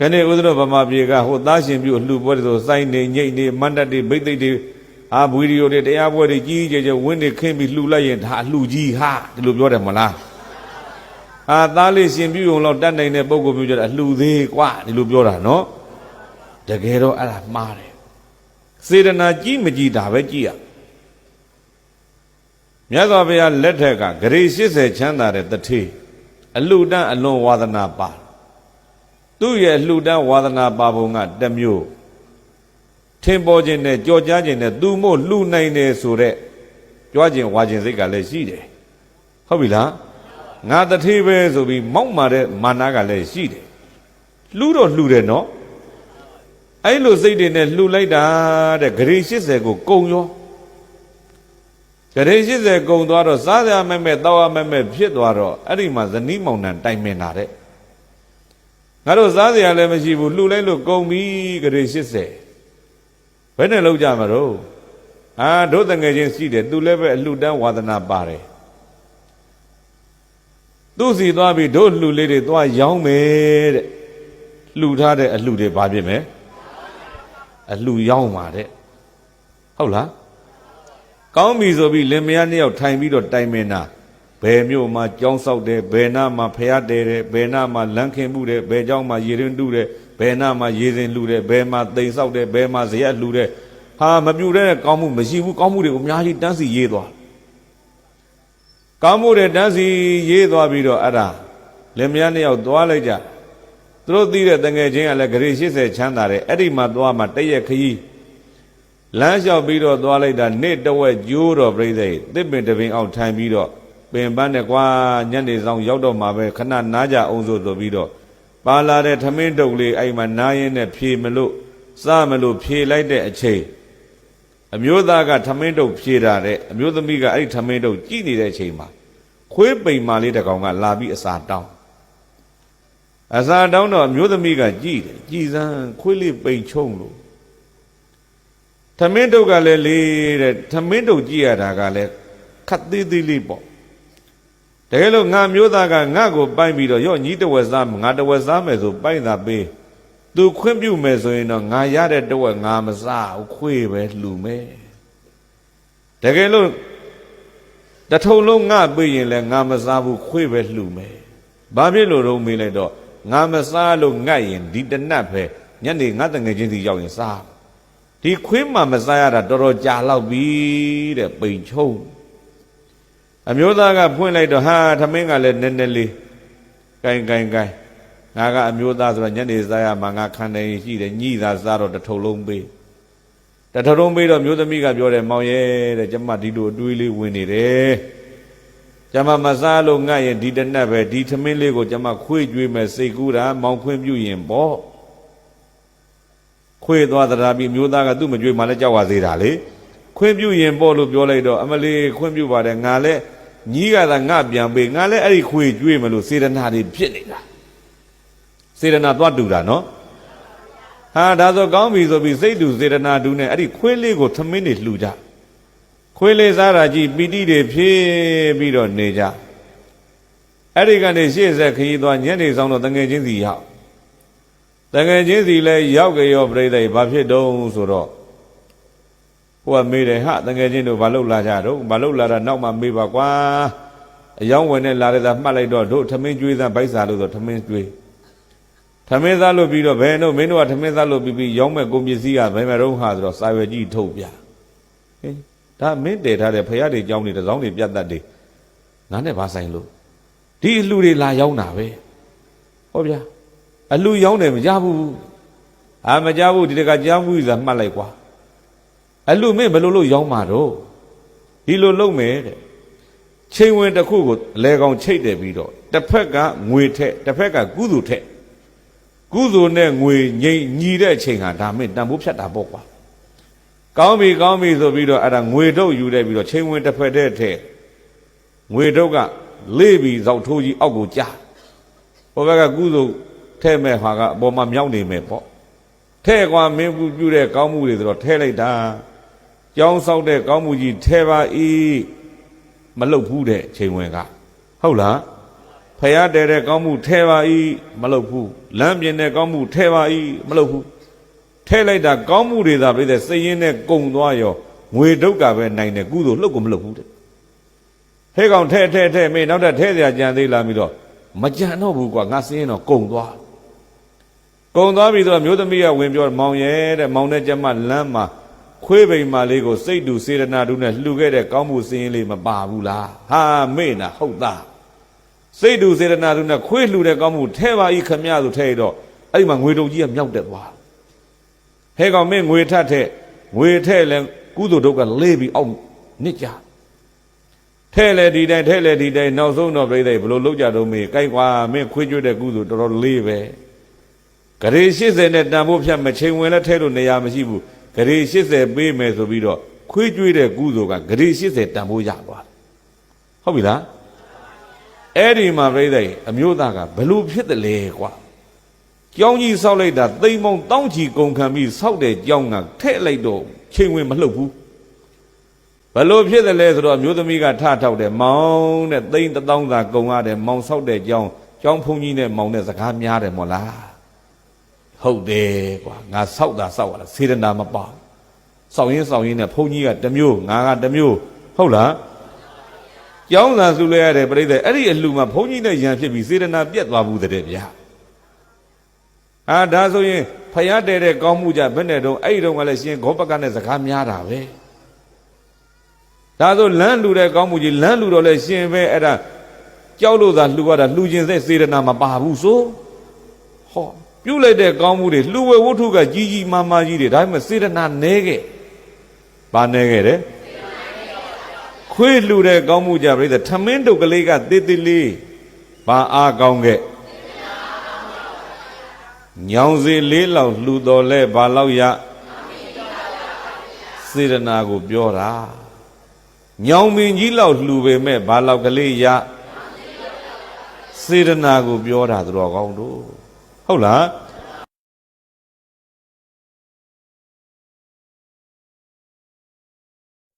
ကနေဥဒ္ဓရောဗမာပြေကဟိုသားရှင်ပြုလှူပွဲဆိုစိုင်းနေညိတ်နေမန္တတွေဘိသိက်တွေအာဗီဒီယိုတွေတရားပွဲတွေကြီးကြီးကျယ်ကျယ်ဝင်းနေခင်းပြီးလှူလိုက်ရင်ဒါအလှူကြီးဟာဒီလိုပြောတယ်မလားအာသားလေးရှင်ပြုုံတော့တတ်နိုင်တဲ့ပုံကိုပြောကြတာအလှူသေးကွာဒီလိုပြောတာနော်တကယ်တော့အဲ့ဒါမှားတယ်စေတနာကြီးမကြီးဒါပဲကြည့်ရမြတ်စွာဘုရားလက်ထက်ကဂရေ80ချမ်းသာတဲ့တထေးအလှူဒန်းအလွန်ဝါဒနာပါသူ့ရဲ့လှူဒန်းဝါဒနာပါပုံကတစ်မျိုးထင်ပေါ်ခြင်းနဲ့ကြော်ကြားခြင်းနဲ့သူမို့လှူနိုင်တယ်ဆိုတဲ့ကြွားခြင်းဝါခြင်းစိတ်ကလည်းရှိတယ်ဟုတ်ပြီလားငါတထေးပဲဆိုပြီးမောက်မာတဲ့မာနကလည်းရှိတယ်လှူတော့လှူတယ်နော်အဲ့လိုစိတ်တွေနဲ့လှူလိုက်တာတဲ့ဂရေ80ကိုကုံရောဂရေ80ကုံသွားတော့စားရမဲ့မဲ့တောက်ရမဲ့မဲ့ဖြစ်သွားတော့အဲ့ဒီမှာဇနီးမောင်နှံတိုင်ပင်တာတဲ့ငါတို့စားစရာလည်းမရှိဘူးလှူလိုက်လို့ကုံပြီဂရေ80ဘယ်နဲ့လောက်ကြမှာတော့တို့တငယ်ချင်းရှိတယ်သူလည်းပဲအလှူဒန်းဝါဒနာပါတယ်သူ့စီသွားပြီးတို့လှူလေးတွေသွားရောင်းမယ်တဲ့လှူထားတဲ့အလှူတွေဘာဖြစ်မယ်အလှူရောင်းပါတဲ့ဟုတ်လားကောင်းပြီဆိုပြီးလင်မယားနှစ်ယောက်ထိုင်ပြီးတော့တိုင်ပင်တာဘယ်မြို့မှာကြောင်းဆောက်တယ်ဘယ်နာမှာဖျားတယ်ဘယ်နာမှာလမ်းခင်မှုတယ်ဘယ်เจ้าမှာရေရင်တူးတယ်ဘယ်နာမှာရေစင်လှူတယ်ဘယ်မှာတိမ်ဆောက်တယ်ဘယ်မှာဇရက်လှူတယ်ဟာမပြူတဲ့ကောင်းမှုမရှိဘူးကောင်းမှုတွေကိုအများကြီးတန်းစီရေးသွားကောင်းမှုတွေတန်းစီရေးသွားပြီးတော့အဲ့ဒါလင်မယားနှစ်ယောက်သွားလိုက်ကြသူတို့သိတဲ့တငယ်ချင်းကလည်းဂရေ80ချမ်းသာတယ်အဲ့ဒီမှာသွားမှတရက်ခရီးလမ်းလျှောက်ပြီးတော့သွားလိုက်တာနေ့တဝက်ကျိုးတော့ပြိဿသစ်ပင်တပင်အောက်ထိုင်ပြီးတော့ပင်ပန်းနဲ့ကွာညနေဆောင်ရောက်တော့မှပဲခဏနားကြအောင်ဆိုပြီးတော့ပါလာတဲ့ထမင်းတုပ်လေးအဲ့မှာနားရင်းနဲ့ဖြေမလို့စားမလို့ဖြေလိုက်တဲ့အချိန်အမျိုးသားကထမင်းတုပ်ဖြေတာတဲ့အမျိုးသမီးကအဲ့ဒီထမင်းတုပ်ကြည့်နေတဲ့အချိန်မှာခွေးပိန်မာလေးတစ်ကောင်ကလာပြီးအစာတောင်းတော့အမျိုးသမီးကကြည်တယ်ကြည်စမ်းခွေးလေးပိန်ချုံလို့ထမင်းတုပ်ကလည်းလေတဲ့ထမင်းတုပ်ကြည့်ရတာကလည်းခတ်သေးသေးလေးပေါ့တကယ်လို့ငါမျိုးသားကငါ့ကိုပိုင်းပြီးတော့ရော့ညီတဝက်စားငါတဝက်စားမယ်ဆိုပိုင်းသာပေးသူခွင့်ပြုမယ်ဆိုရင်တော့ငါရတဲ့တဝက်ငါမစားဘူးခွေးပဲလှူမယ်တကယ်လို့တထုံလုံးငါပေးရင်လည်းငါမစားဘူးခွေးပဲလှူမယ်ဘာဖြစ်လို့တော့မေးလိုက်တော့ငါမစားလို့ငတ်ရင်ဒီတနတ်ပဲညနေငါတငယ်ချင်းစီရောက်ရင်စားဒီခွေးမှမစားရတာတော်တော်ကြာလောက်ပြီတဲ့ပိန်ချုံအမျိုးသားကဖွင့်လိုက်တော့ဟာထမင်းကလည်းနည်းနည်းလေးကိုင်ငါကအမျိုးသားဆိုတော့ညနေစားရမှာငါခံတယ်ရှိတယ်ညိသာစားတော့တထုံလုံးပေးတော့မျိုးသမီးကပြောတယ်မောင်ရဲ့တဲ့ကျမဒီလိုအတွေးလေးဝင်နေတယ်ကျမမစားလို့ငတ်ရင်ဒီတနက်ပဲဒီထမင်းလေးကိုကျမခွေးကျွေးမယ်စိတ်ကူးတာမောင်ခွင့်ပြုရင်ပေါ့ခွေးသွားသရာပြီးမျိုးသားကသူ့မကျွေးမှလည်းကြောက်ရသေးတာလေခွင့်ပြုရင်ပေါ့လို့ပြောလိုက်တော့အမလေးခွင့်ပြုပါတယ်ငါလည်းညီးကသာငါပြန်ပေးငါလည်းအဲ့ဒီခွေးကျွေးမလို့စေတနာတွေဖြစ်နေတာစေတနာသွားတူတာနော်ဟာဒါဆိုကောင်းပြီဆိုပြီးစိတ်တူစေတနာတူနဲ့အဲ့ဒီခွေးလေးကိုသမင်းတွေလှူကြခွေးလေးစားတာကြည့်ပီတိတွေဖြည့်ပြီးတော့နေကြအဲ့ဒီကနေရှေ့ဆက်ခရီးသွားညနေဆောင်တော့တငယ်ချင်းစီရောက်တငယ်ချင်းစီလည်းရောက်ကြရောပြိဿဘာဖြစ်တုံးဆိုတော့ဟိုကမေးတယ်ဟာတငယ်ချင်းတို့ဘာလုပ်လာကြတော့ဘာလုပ်လာတာနောက်မှမေးပါကွာအယောင်းဝင်နဲ့လာတဲ့သာမှတ်လိုက်တော့တို့ထမင်းကျွေးသားဗိုက်စာလို့ဆိုထမင်းကျွေးထမင်းသားလို့ပြီးတော့ဘယ်တော့မင်းတို့ကထမင်းသားလို့ပြီးရောင်းမဲ့ကုန်ပစ္စည်းကဘယ်မှာတော့ဟာဆိုတော့စာရွက်ကြီးထုတ်ပြဟင်ဒါမင်းတည်ထားတဲ့ဖရာတွေကြောင်းတွေတစောင်းတွေပြတ်တတ်တယ်ငါနဲ့ဘာဆိုင်လို့ဒီအလှတွေလာရောက်တာပဲဟောဗျာအလှရောက်တယ်မကြဘူးမကြဘူးဒီတကကြားမှုဆိုတာမှတ်လိုက်ကွာအလှမင်းဘယ်လိုလုပ်ရောက်မှာတော့ဒီလိုလုပ်မယ်တဲ့ချိန်ဝင်တစ်ခုကိုအလဲကောင်ချိတ်တယ်ပြီးတော့တစ်ဖက်ကငွေထက်တစ်ဖက်ကကုသိုလ်ထက်ကုသိုလ်နဲ့ငွေညီတဲ့အချိန်ဟာဒါမင်းတန်ဖိုးဖြတ်တာပေါ့ကွာကောင်းပြီဆိုပြီးတော့အဲ့ဒါငွေထုတ်ယူတယ်ပြီးတော့ချိန်ဝင်တစ်ဖက်တဲ့ထက်ငွေထုတ်ကလေးပြီးဇောက်ထိုးကြီးအောက်ကိုကြာဟိုဘက်ကကုသိုလ်ထဲမဲ့ဟာကအပေါ်မှာမြောက်နေမယ်ပေါ့ထဲကွာမင်းပြုတဲ့ကောင်းမှုတွေဆိုတော့ထဲလိုက်တာကြောင်းဆောက်တဲ့ကောင်းမှုကြီးထဲပါဤမလုတ်ဘူးတဲ့ချိန်ဝင်ကဟုတ်လားဖ ဖယားတဲတဲ့ကောင်းမှုထဲပါ၏မလုပ်ဘူးလမ်းပြင်တဲ့ကောင်းမှုထဲပါ၏မလုပ်ဘူးထဲလိုက်တာကောင်းမှုတွေသာပြည့်တဲ့စိတ်ရင်းနဲ့ကုံသွားရောငွေဒုက္ခပဲနိုင်တယ်ကုသိုလ်လှုပ်ကိုမလုပ်ဘူးတဲ့ဟဲကောင်ထဲမေးနောက်ထပ်ထဲစရာကြံသေးလားပြီးတော့မကြံတော့ဘူးကွာငါစင်းရင်တော့ကုံသွားပြီးတော့မျိုးသမီးကဝင်ပြောမောင်ရဲ့တဲ့မောင်နဲ့ကျမလမ်းမှာခွေးပိန်မာလေးကိုစိတ်တူစေတနာတူနဲ့လှူခဲ့တဲ့ကောင်းမှုစင်းလေးမပါဘူးလားဟာမေ့နာဟုတ်သားစိတ်တူစေတနာတူနဲ့ခွေးလှူတဲ့ကောင်းမှုထဲပါဤခမရဆိုထဲတော့အဲ့ဒီမှာငွေတုံကြီးကမြောက်တက်သွားဟဲကောင်မင်းငွေထက်လဲကုသိုလ်ဒုက္ခလေးပြီးအောက်နစ်ကြထဲလေဒီတိုင်းနောက်ဆုံးတော့ပြိဿဘလို့လောက်ကြတော့မေးကြိုက်ကွာမင်းခွေးကျွတ်တဲ့ကုသိုလ်တော်တော်လေးပဲဂရေ80နဲ့တန်ဖို့ဖြတ်မချိန်ဝင်လဲထဲလို့နေရာမရှိဘူးဂရေ80ပေးမယ်ဆိုပြီးတော့ခွေးကျွေးတဲ့ကုသိုလ်ကဂရေ80တန်ဖို့ရသွားတယ်ဟုတ်ပြီလားအဲ့ဒီမှာပြိဿအမျိုးသားကဘလို့ဖြစ်တယ်လဲကွာကျောင်းကြီးဆောက်လိုက်တာသိမ်းပေါင်းတောင်းချီကုန်ခံပြီးဆောက်တဲ့ကျောင်းကထဲ့လိုက်တော့ချိန်ဝင်မလှုပ်ဘူးဘလို့ဖြစ်တယ်လဲဆိုတော့မျိုးသမီးကထထောက်တယ်မောင်တဲ့သိန်း1000သာကုန်ရတယ်မောင်ဆောက်တဲ့ကျောင်းဖုန်ကြီးနဲ့မောင်နဲ့စကားများတယ်မို့လားဟုတ်တယ်ကွာငါဆောက်ရတာစေတနာမပါဆောက်ရင်းနဲ့ဘုန်းကြီးကတစ်မျိုးငါကတစ်မျိုးဟုတ်လားကျောင်းသာစုလဲရတယ်ပြိဿအဲ့ဒီအလှမှာဘုန်းကြီးနဲ့ရံဖြစ်ပြီးစေတနာပြတ်သွားဘူးတဲ့ဗျာဒါဆိုရင်ဖယားတဲတဲ့ကောင်းမှုကြဘယ်နဲ့တော့အဲ့ဒီတော့ကလည်းရှင်ဂောပကနဲ့စကားများတာပဲဒါဆိုလမ်းလူတဲ့ကောင်းမှုကြီးလမ်းလူတော့လဲရှင်ပဲအဲ့ဒါကြောက်လို့သာလှူရတာလှူခြင်းစေတနာမပါဘူးဆိုဟောပြုတ်လိုက်တဲ့ကောင်းမှုတွေလှူဝဲဝတ္ထုကကြီးမားကြီးတွေဒါပေမဲ့စေတနာနဲခဲ့ဘာနဲခဲ့တယ်ခွေးလှူတဲ့ကောင်းမှုကြပြိဿထမင်းတုတ်ကလေးကတေးသေးလေးဘာအားကောင်းခဲ့ညောင်စီလေးလောက်လှူတော်လဲဘာလောက်ရစေတနာကိုပြောတာညောင်မင်းကြီးလောက်လှူပေမဲ့ဘာလောက်ကလေးရစေတနာကိုပြောတာသူတော်ကောင်းတို့ဟုတ်လား